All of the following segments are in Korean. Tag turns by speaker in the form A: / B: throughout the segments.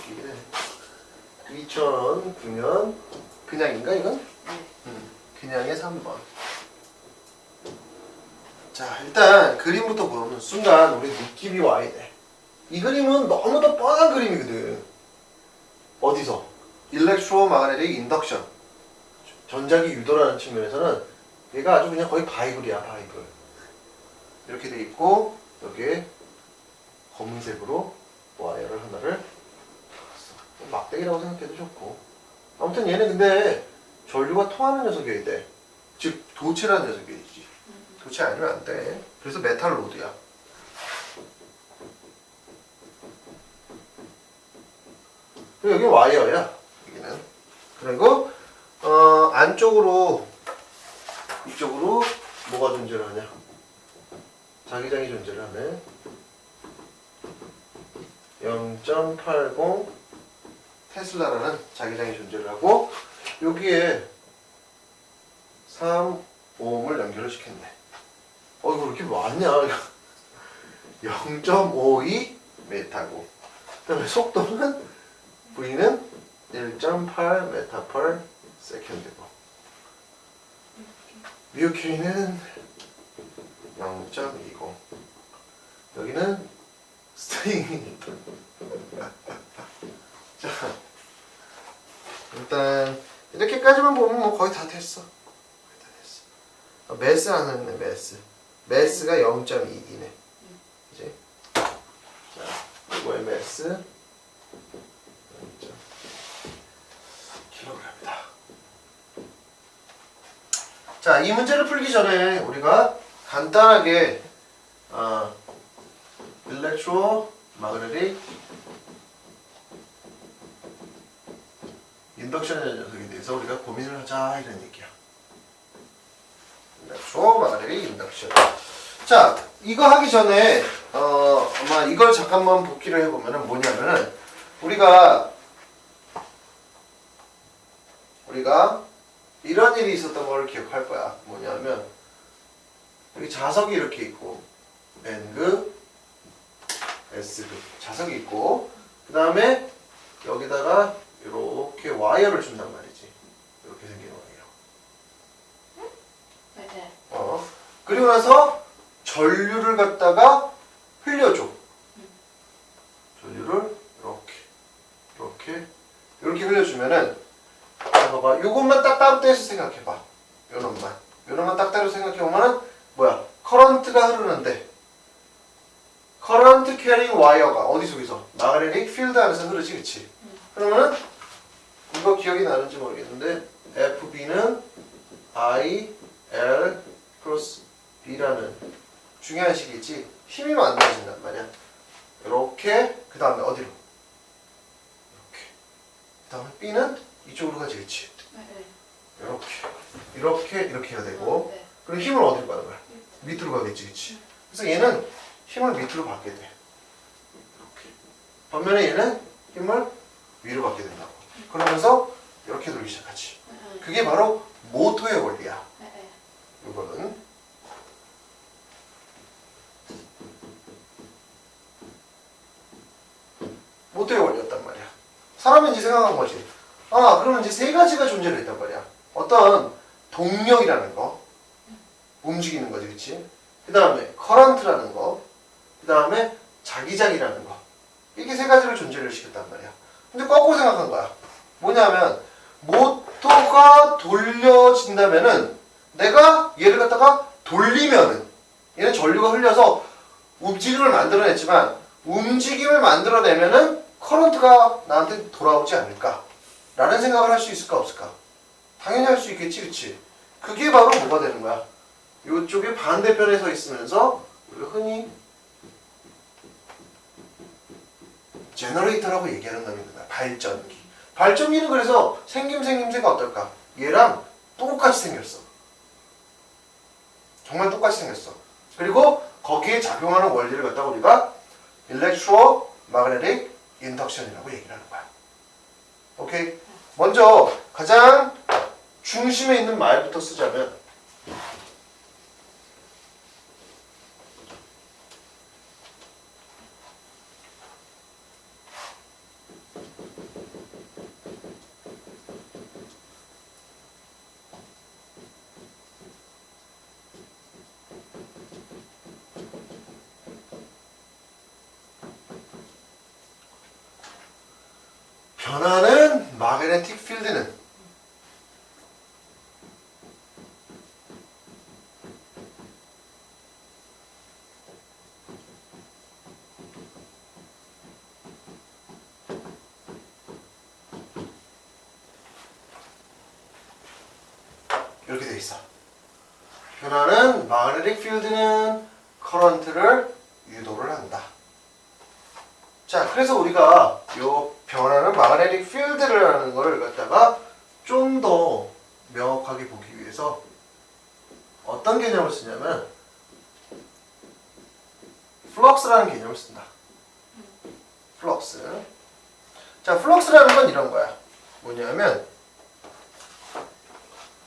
A: 웃기긴 해. 2009년 그냥인가 이건? 그냥의 3번. 자, 일단 그림부터 보면 순간 우리 느낌이 와야 돼. 이 그림은 너무도 뻔한 그림이거든. 어디서? 일렉트로마그네틱 인덕션. 전자기 유도라는 측면에서는 얘가 아주 그냥 거의 바이블이야, 바이블. 이렇게 돼 있고 여기에 검은색으로 와이어를 하나를 달았어. 막대기라고 생각해도 좋고. 아무튼 얘는 근데 전류가 통하는 녀석이어야 돼. 즉 도체라는 녀석이지. 도체 아니면 안 돼. 그래서 메탈 로드야. 그리고 여기 와이어야. 여기는. 그리고 안쪽으로 이쪽으로 뭐가 존재를 하냐? 자기장이 존재를 하네. 0.80 테슬라라는 자기장이 존재를 하고 여기에 3옴을 연결을 시켰네. 이거 그렇게 많냐? 0.52 메타고. 그다음에 속도는 V는 1.8 메타 per 세컨드고. 뮤케이는 0.20. 여기는 스트링이니까. 자, 일단 이렇게까지만 보면 뭐 거의 다 됐어. 거의 다 됐어. 매스 안 했네, 매스. 매스가 0.2이네. 그지? 자, 이거의 매스 0.kg이다. 자, 이 문제를 풀기 전에 우리가 간단하게 일렉트로마그네틱 인덕션의 녀석에 대해서 우리가 고민을 하자 이런 얘기야. 일렉트로마그네틱 인덕션. 자, 이거 하기 전에 아마 이걸 잠깐만 복기를 해보면은 뭐냐면은 우리가 이런 일이 있었던 걸 기억할 거야. 뭐냐면 여기 자석이 이렇게 있고 N급, S급 자석이 있고 그 다음에 여기다가 이렇게 와이어를 준단 말이지. 이렇게 생긴 와이어.
B: 네.
A: 그리고 나서 전류를 갖다가 흘려줘. 전류를 이렇게 흘려주면은 자, 봐봐. 요것만 딱 따로 떼서 생각해봐. 요놈만 딱 따로 생각해보면은 뭐야? 커런트가 흐르는데 커런트 캐링 와이어가 어디 속에서? 마그네틱 필드 안에서 흐르지, 그치? 그러면은 이거 기억이 나는지 모르겠는데 FB는 I, L 크로스 B라는 중요한 식이지 힘이 만들어진단 말이야. 이렇게 그 다음에 어디로? 이렇게 그 다음에 B는 이쪽으로 가지, 그치? 이렇게 해야 되고 그리고 힘을 어디로 가는 거야? 밑으로 가겠지, 그치? 그래서 얘는 힘을 밑으로 받게 돼. 이렇게. 반면에 얘는 힘을 위로 받게 된다고. 그러면서 이렇게 돌기 시작하지. 그게 바로 모터의 원리야. 이거는 모터의 원리였단 말이야. 사람은 이제 생각한 거지. 그러면 이제 세 가지가 존재를 했단 말이야. 어떤 동력이라는 거, 움직이는 거지, 그치? 그 다음에 커런트라는 거, 그 다음에 자기장이라는 거. 이게 세 가지를 존재를 시켰단 말이야. 근데 거꾸로 생각한 거야. 뭐냐면 모터가 돌려진다면은 내가 얘를 갖다가 돌리면은 얘는 전류가 흘려서 움직임을 만들어냈지만 움직임을 만들어내면은 커런트가 나한테 돌아오지 않을까? 라는 생각을 할 수 있을까 없을까? 당연히 할 수 있겠지, 그치? 그게 바로 뭐가 되는 거야? 이쪽에 반대편에 서 있으면서 우리가 흔히 제너레이터라고 얘기하는 놈입니다. 발전기. 발전기는 그래서 생김새가 어떨까? 얘랑 똑같이 생겼어. 정말 똑같이 생겼어. 그리고 거기에 작용하는 원리를 갖다가 우리가 일렉트로마그네틱 인덕션이라고 얘기를 하는 거야. 오케이? 먼저 가장 중심에 있는 말부터 쓰자면 변하는 마그네틱 필드는 이렇게 돼 있어. 변하는 마그네틱 필드는 커런트를 유도를 한다. 자, 그래서 우리가 요 변하는 마그네틱 필드라는 거를 갖다가 좀 더 명확하게 보기 위해서 어떤 개념을 쓰냐면 플럭스라는 개념을 쓴다. 플럭스. 자, 플럭스라는 건 이런 거야. 뭐냐면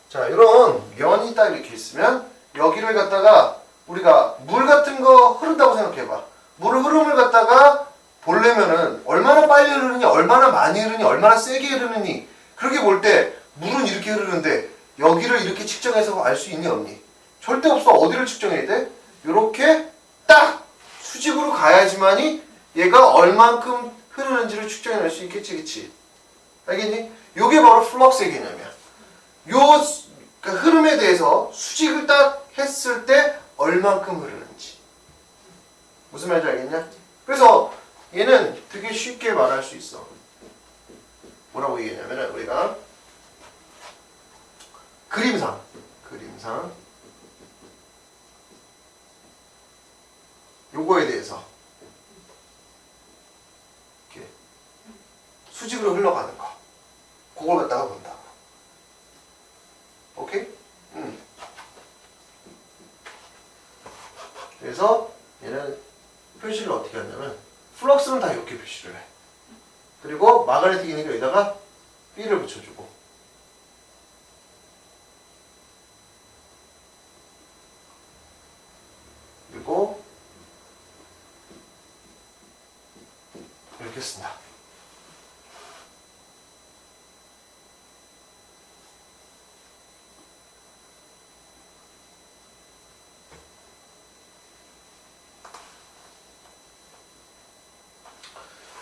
A: 자, 이런 면이 딱 이렇게 있으면 여기를 갖다가 우리가 물 같은 거 흐른다고 생각해봐. 물의 흐름을 갖다가 보려면은 얼마나 빨리 흐르느니, 얼마나 많이 흐르니, 얼마나 세게 흐르느니, 그렇게 볼 때 물은 이렇게 흐르는데 여기를 이렇게 측정해서 알 수 있니 없니? 절대 없어. 어디를 측정해야 돼? 이렇게 딱 수직으로 가야지만이 얘가 얼만큼 흐르는지를 측정해낼 수 있겠지, 그치? 알겠니? 요게 바로 플럭스의 개념이야. 요 그러니까 흐름에 대해서 수직을 딱 했을 때 얼만큼 흐르는지. 무슨 말인지 알겠냐? 그래서 얘는 되게 쉽게 말할 수 있어. 뭐라고 얘기하냐면 우리가 그림상 요거에 대해서 이렇게 수직으로 흘러가는 거 그걸 갖다가 본다고. 오케이? 그래서 얘는 표시를 어떻게 하냐면 플럭스는 다 이렇게 표시를 해. 그리고 마그네틱이니까 여기다가 B를 붙여주고 그리고 이렇게 쓴다.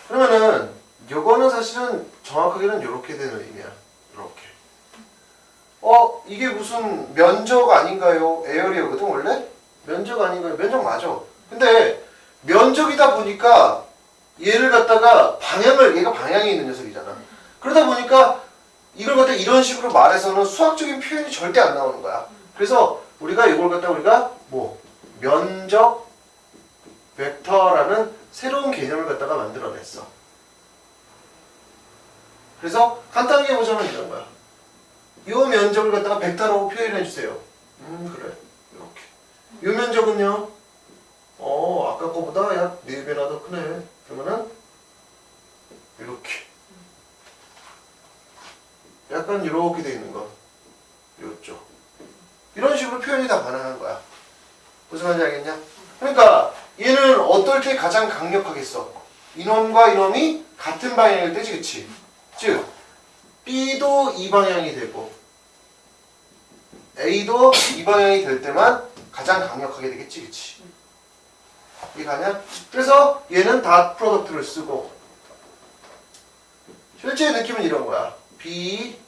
A: 그러면은 요거는 사실은 정확하게는 이렇게 되는 의미야. 이렇게. 이게 무슨 면적 아닌가요? 에어리어거든 원래? 면적 아닌가요? 면적 맞아. 근데 면적이다 보니까 얘를 갖다가 얘가 방향이 있는 녀석이잖아. 그러다 보니까 이걸 갖다 이런 식으로 말해서는 수학적인 표현이 절대 안 나오는 거야. 그래서 우리가 이걸 갖다가 면적 벡터라는 새로운 개념을 갖다가 만들어냈어. 그래서 간단하게 보자면 이런 거야. 이 면적을 갖다가 벡터라고 표현해 주세요. 그래. 이렇게. 이 면적은요. 아까 거보다 약 4배나 더 크네. 그러면은 이렇게. 약간 이렇게 돼 있는 거. 요쪽. 이런 식으로 표현이 다 가능한 거야. 무슨 말인지 알겠냐? 그러니까 얘는 어떨 때 가장 강력하겠어? 이놈과 이놈이 같은 방향일 때지, 그치? 즉 B도 이 방향이 되고 A도 이 방향이 될 때만 가장 강력하게 되겠지, 그치? 이해가냐? 그래서 얘는 닷 프로덕트를 쓰고 실제 느낌은 이런 거야. B,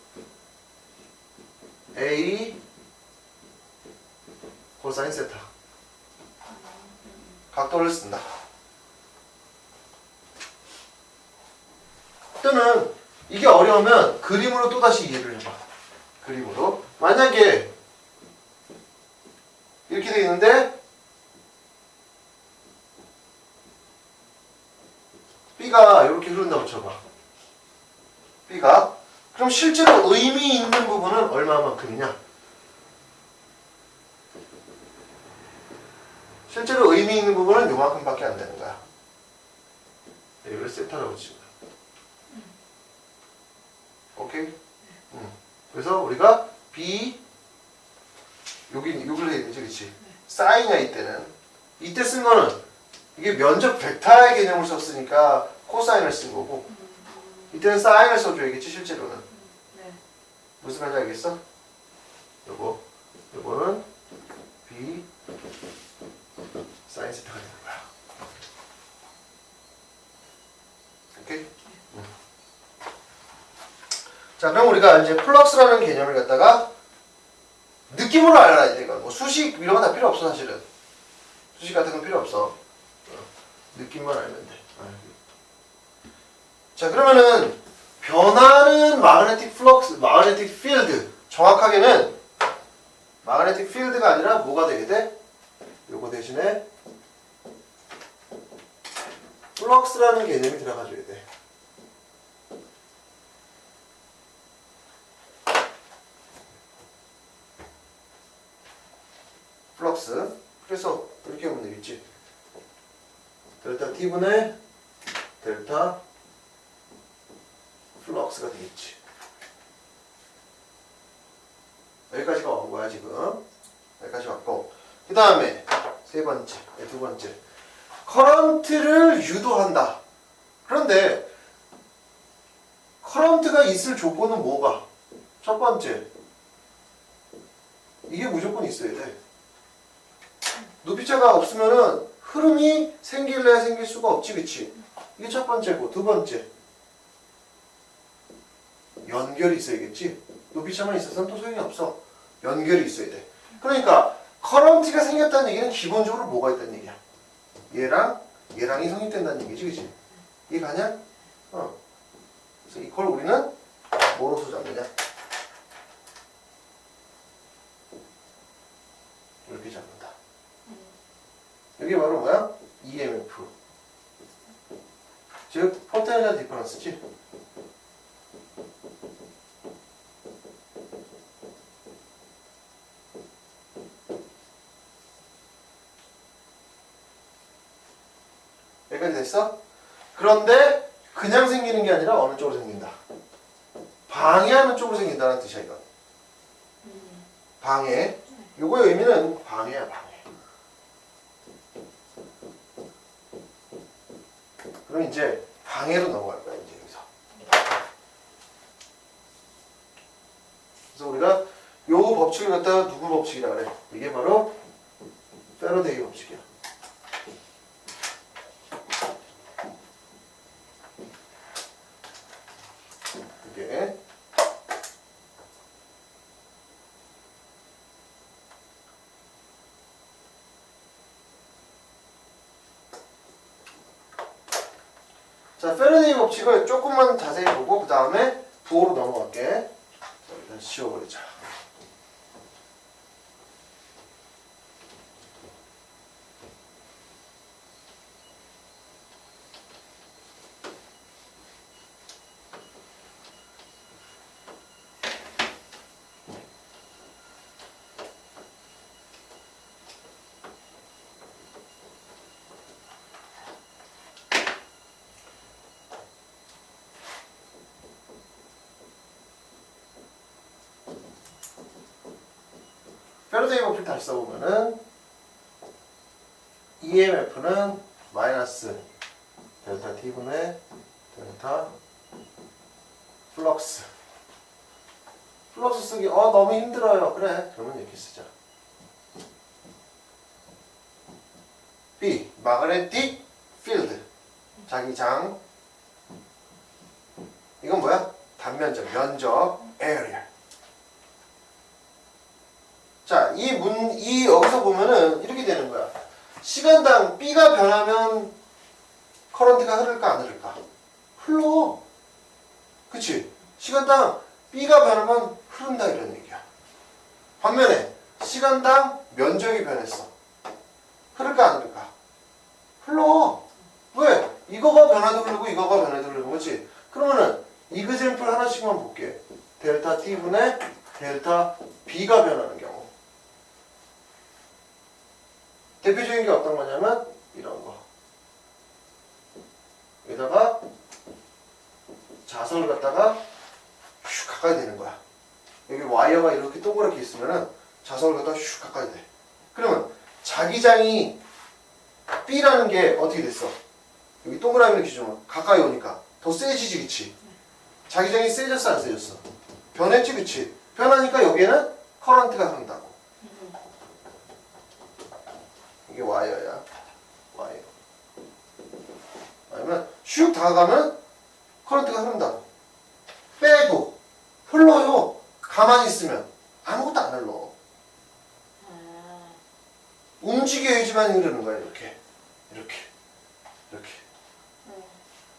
A: A, 코사인 세타 각도를 쓴다. 또는 이게 어려우면 그림으로 또다시 이해를 해봐. 그림으로. 만약에 이렇게 돼 있는데 B가 이렇게 흐른다고 쳐봐. B가. 그럼 실제로 의미 있는 부분은 얼마만큼이냐? 실제로 의미 있는 부분은 요만큼밖에 안 되는 거야. 이걸 세타라고 치면. 오케이? 그래서 우리가 B 요걸 해야 되지, 그치? 사인이야 이때는. 이때 쓴 거는 이게 면적 벡터의 개념을 썼으니까 코사인을 쓴 거고 이때는 사인을 써줘야겠지 실제로는. 무슨 말인지 알겠어? 요거는 B 사인 세타가 되는 거야. 오케이? 자, 그럼 우리가 이제 플럭스라는 개념을 갖다가 느낌으로 알아야 돼. 이거 뭐 수식 이런 건 다 필요 없어 사실은. 수식 같은 건 필요 없어. 느낌만 알면 돼. 자, 그러면은 변하는 마그네틱 플럭스, 마그네틱 필드. 정확하게는 마그네틱 필드가 아니라 뭐가 되게 돼? 요거 대신에 플럭스라는 개념이 들어가줘야 돼. 플럭스. 그래서 이렇게 보면 되겠지. 델타 T분의 델타 플럭스가 되겠지. 여기까지가 온 거야 지금. 여기까지 왔고, 그 다음에 세 번째, 두 번째, 커런트를 유도한다. 그런데 커런트가 있을 조건은 뭐가? 첫 번째, 이게 무조건 있어야 돼. 높이차가 없으면은 흐름이 생길래 생길 수가 없지, 그치? 이게 첫 번째고, 두 번째, 연결이 있어야겠지. 높이차만 있어서는 또 소용이 없어. 연결이 있어야 돼. 그러니까 커런트가 생겼다는 얘기는 기본적으로 뭐가 있다는 얘기야? 얘랑이 성립된다는 얘기지, 그치? 이해 가냐? 그래서 이걸 우리는 뭐로서 잡느냐? 이렇게 잡는다. 이게 바로 뭐야? EMF. 즉, 포텐셜 디퍼런스지. 여기까지 됐어? 그런데 그냥 생기는 게 아니라 어느 쪽으로 생긴다? 방해하는 쪽으로 생긴다는 뜻이야, 이건. 방해. 요거의 의미는 방해야, 방해. 그럼 이제 방해로 넘어갈 거야, 이제 여기서. 그래서 우리가 요 법칙을 갖다가 누구 법칙이라 그래? 이게 바로 패러데이 법칙이야. 이게 자, 패러데이 법칙을 조금만 자세히 보고 그 다음에 부호로 넘어갈게. 자, 일단 지워버리자. 패러데이 법칙 다시 써보면은 EMF는 마이너스 델타 T분의 델타 플럭스. 플럭스 쓰기 너무 힘들어요. 그래, 그러면 이렇게 쓰자. B 마그네틱 필드. 자기장. 이건 뭐야? 단면적, 면적, area. 자, 이 여기서 보면은 이렇게 되는 거야. 시간당 B가 변하면 커런트가 흐를까 안 흐를까? 흘러. 그치? 시간당 B가 변하면 흐른다 이런 얘기야. 반면에 시간당 면적이 변했어. 흐를까 안 흐를까? 흘러. 왜? 이거가 변화도 흐르고 이거가 변화도 흐르는 거지. 그러면은 이그젠플 하나씩만 볼게. 델타 T분의 델타 B가 변하는 경우. 대표적인 게 어떤 거냐면 이런 거. 여기다가 자석을 갖다가 슉 가까이 대는 거야. 여기 와이어가 이렇게 동그랗게 있으면은 자석을 갖다가 슉 가까이 대. 그러면 자기장이 B라는 게 어떻게 됐어? 여기 동그라미를 기준으로 가까이 오니까 더 세지지, 그치? 자기장이 세졌어, 안 세졌어? 변했지, 그치? 변하니까 여기에는 커런트가 흐른다고. 이게 와이어야. 와이어. 아니면 슉 다가가면 커런트가 흐른다고. 빼도 가만히 있으면 아무것도 안 흘러. 움직여야지만 흐르는 거야. 이렇게 이렇게 이렇게.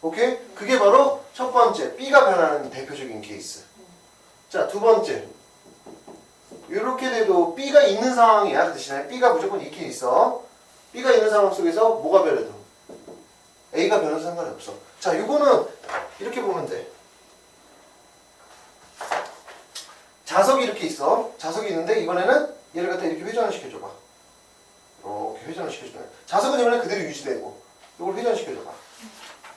A: 오케이? 그게 바로 첫 번째 B가 변하는 대표적인 케이스. 자, 두 번째 이렇게 돼도 B가 있는 상황이야. 그 대신에 B가 무조건 있긴 있어. B가 있는 상황 속에서 뭐가 변해도 A가 변해도 상관이 없어. 자, 이거는 이렇게 보면 돼. 자석이 이렇게 있어. 자석이 있는데 이번에는 얘를 갖다 이렇게 회전을 시켜줘봐. 이렇게 회전을 시켜주면 자석은 이번에 그대로 유지되고 이걸 회전시켜줘봐.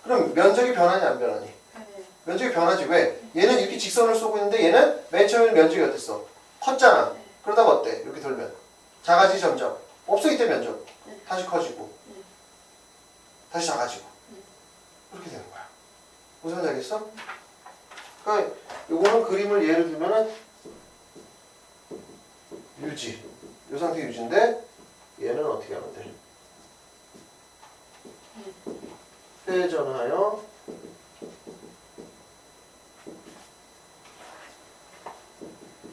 A: 그럼 면적이 변하니 안 변하니? 면적이 변하지. 왜? 얘는 이렇게 직선을 쏘고 있는데 얘는 맨 처음에 면적이 어땠어? 컸잖아. 그러다가 어때? 이렇게 돌면 작아지 점점. 없어 이때 면적. 다시 커지고 다시 작아지고 그렇게 되는 거야. 무슨 말인지 알겠어? 그러니까 요거는 그림을 예를 들면은 유지. 이 상태 유지인데 얘는 어떻게 하면 돼? 회전하여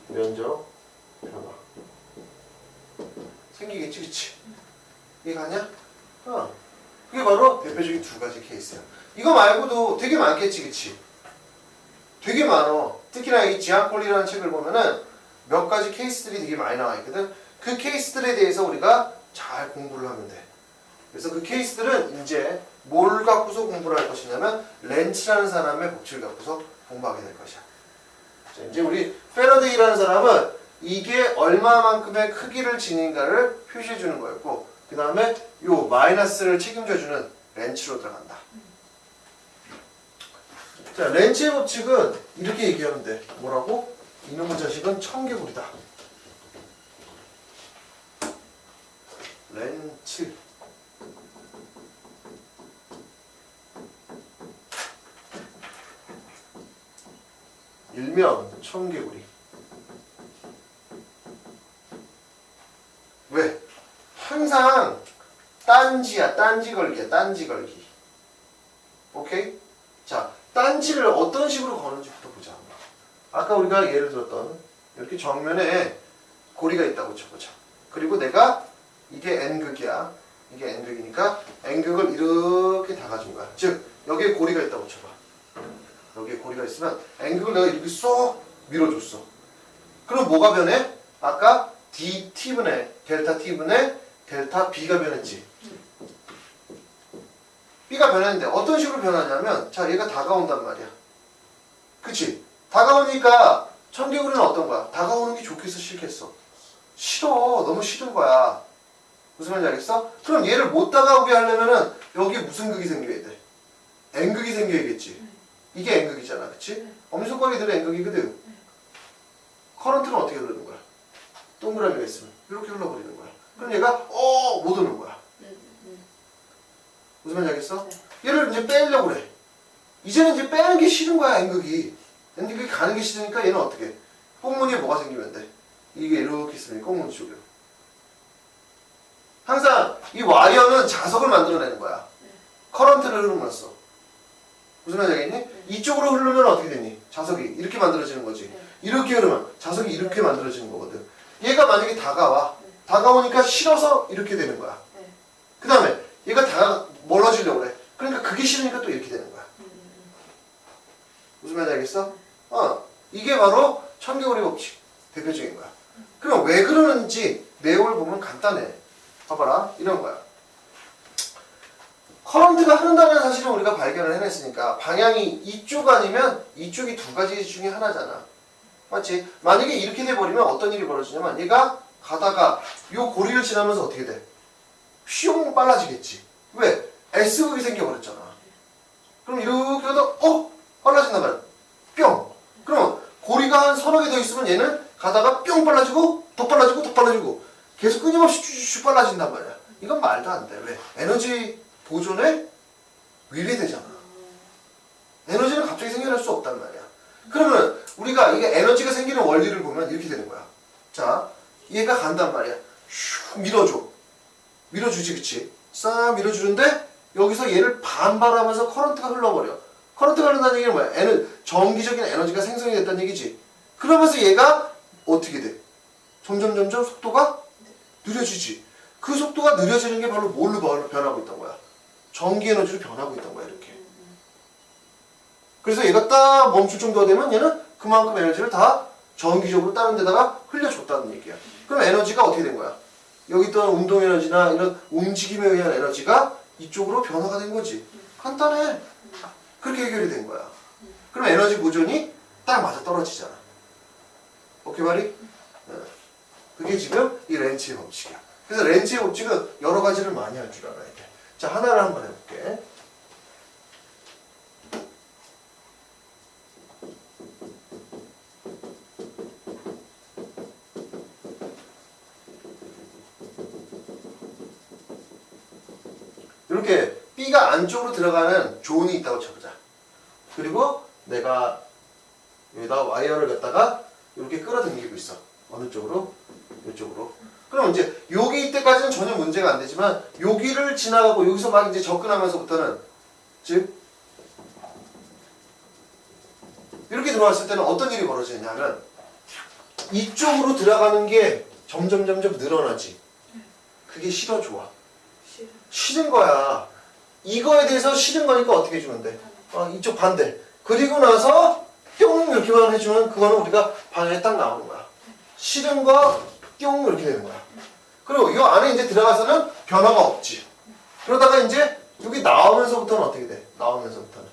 A: 면적 변화 생기겠지, 그치? 이해가냐? 그게 바로 대표적인 두 가지 케이스야. 이거 말고도 되게 많겠지, 그치? 되게 많어. 특히나 이 지안콜리라는 책을 보면은 몇 가지 케이스들이 되게 많이 나와 있거든. 그 케이스들에 대해서 우리가 잘 공부를 하면 돼. 그래서 그 케이스들은 이제 뭘 갖고서 공부를 할 것이냐면 렌츠라는 사람의 법칙을 갖고서 공부하게 될 것이야. 자, 이제 우리 패러데이라는 사람은 이게 얼마만큼의 크기를 지닌가를 표시해 주는 거였고, 그 다음에 요 마이너스를 책임져 주는 렌츠로 들어간다. 자, 렌츠의 법칙은 이렇게 얘기하면 돼. 뭐라고? 이놈의 자식은 청개구리다. 렌츠. 일명 청개구리. 왜? 항상 딴지야. 딴지 걸기야. 딴지 걸기. 오케이? 자, 딴지를 어떤 식으로 거는지부터 보자. 아까 우리가 예를 들었던 이렇게 정면에 고리가 있다고 쳐보자. 그리고 내가 이게 N극이야. 이게 N극이니까 N극을 이렇게 다 가진 거야. 즉 여기에 고리가 있다고 쳐봐. 여기에 고리가 있으면 N극을 내가 이렇게 쏙 밀어줬어. 그럼 뭐가 변해? 아까 DT분의 델타 T분의 델타 B가 변했지. B가 변했는데 어떤 식으로 변하냐면, 자, 얘가 다가온단 말이야. 그치? 다가오니까 청개구리는 어떤 거야? 다가오는 게 좋겠어, 싫겠어? 싫어. 너무 싫은 거야. 무슨 말인지 알겠어? 그럼 얘를 못 다가오게 하려면은 여기에 무슨 극이 생겨야 돼? N극이 생겨야겠지. 이게 N극이잖아. 그치? 엄지손가락이 들어 N극이거든. 커런트는 어떻게 흐르는 거야? 동그라미가 있으면 이렇게 흘러버리는 거야. 그럼 얘가 못 오는 거야. 무슨 말인지 알겠어? 얘를 이제 빼려고 그래. 이제는 이제 빼는 게 싫은 거야, N극이. N극이 가는 게 싫으니까 얘는 어떻게 해? 꽁무니에 뭐가 생기면 돼? 이게 이렇게 있으면 꽁무니 쪽으로. 항상 이 와이어는 자석을 만들어내는 거야. 커런트를 흐름으로써. 무슨 말인지 알겠니? 이쪽으로 흐르면 어떻게 되니? 자석이 이렇게 만들어지는 거지. 이렇게 흐르면 자석이 이렇게 만들어지는 거거든. 얘가 만약에 다가와. 다가오니까 싫어서 이렇게 되는 거야. 그 다음에 얘가 멀어지려고 그래. 그러니까 그게 싫으니까 또 이렇게 되는 거야. 무슨 말인지 알겠어? 이게 바로 청개구리 법칙 대표적인 거야. 그럼 왜 그러는지 내용을 보면 간단해. 봐봐라. 이런 거야. 커런트가 흐른다는 사실을 우리가 발견을 해냈으니까 방향이 이쪽 아니면 이쪽이 두 가지 중에 하나잖아. 맞지? 만약에 이렇게 돼버리면 어떤 일이 벌어지냐면 얘가 가다가 요 고리를 지나면서 어떻게 돼? 휘용 빨라지겠지. 왜? S극이 생겨버렸잖아. 그럼 이렇게 하다 빨라진단 말이야. 뿅. 그러면 고리가 한 서너 개 더 있으면 얘는 가다가 뿅 빨라지고 더 빨라지고 더 빨라지고 계속 끊임없이 쭉 빨라진단 말이야. 이건 말도 안 돼. 왜? 에너지 보존에 위배되잖아. 에너지는 갑자기 생겨날 수 없단 말이야. 그러면 우리가 이게 에너지가 생기는 원리를 보면 이렇게 되는 거야. 자, 얘가 간단 말이야. 슉 밀어줘. 밀어주지, 그치? 싹 밀어주는데 여기서 얘를 반발하면서 커런트가 흘러버려. 커런트가 흐른다는 얘기는 뭐야? 정기적인 에너지가 생성이 됐다는 얘기지. 그러면서 얘가 어떻게 돼? 점점 속도가 느려지지. 그 속도가 느려지는 게 바로 뭘로 변하고 있던 거야? 전기 에너지로 변하고 있던 거야, 이렇게. 그래서 얘가 딱 멈출 정도가 되면 얘는 그만큼 에너지를 다 전기적으로 다른 데다가 흘려줬다는 얘기야. 그럼 에너지가 어떻게 된 거야? 여기 있던 운동 에너지나 이런 움직임에 의한 에너지가 이쪽으로 변화가 된 거지. 간단해. 그렇게 해결이 된 거야. 그럼 에너지 보존이 딱 맞아 떨어지잖아. 오케이 말이? 그게 지금 이 렌치의 법칙이야. 그래서 렌치의 법칙은 여러 가지를 많이 할 줄 알아야 돼. 자, 하나를 한번 해볼게. 이렇게 B가 안쪽으로 들어가는 존이 있다고 쳐보자. 그리고 내가 여기다 와이어를 갖다가 이렇게 끌어당기고 있어. 어느 쪽으로? 이쪽으로. 그럼 이제 여기 이때까지는 전혀 문제가 안 되지만 여기를 지나가고 여기서 막 이제 접근하면서부터는 즉 이렇게 들어왔을 때는 어떤 일이 벌어지냐면 이쪽으로 들어가는 게 점점 늘어나지. 그게 싫어 좋아? 싫은 거야. 이거에 대해서 싫은 거니까 어떻게 해주면 돼? 이쪽 반대. 그리고 나서 뿅 이렇게만 해주면 그거는 우리가 방향이 딱 나오는 거야. 싫은 거 뿅 이렇게 되는 거야. 그리고 이 안에 이제 들어가서는 변화가 없지. 그러다가 이제 여기 나오면서부터는 어떻게 돼? 나오면서부터는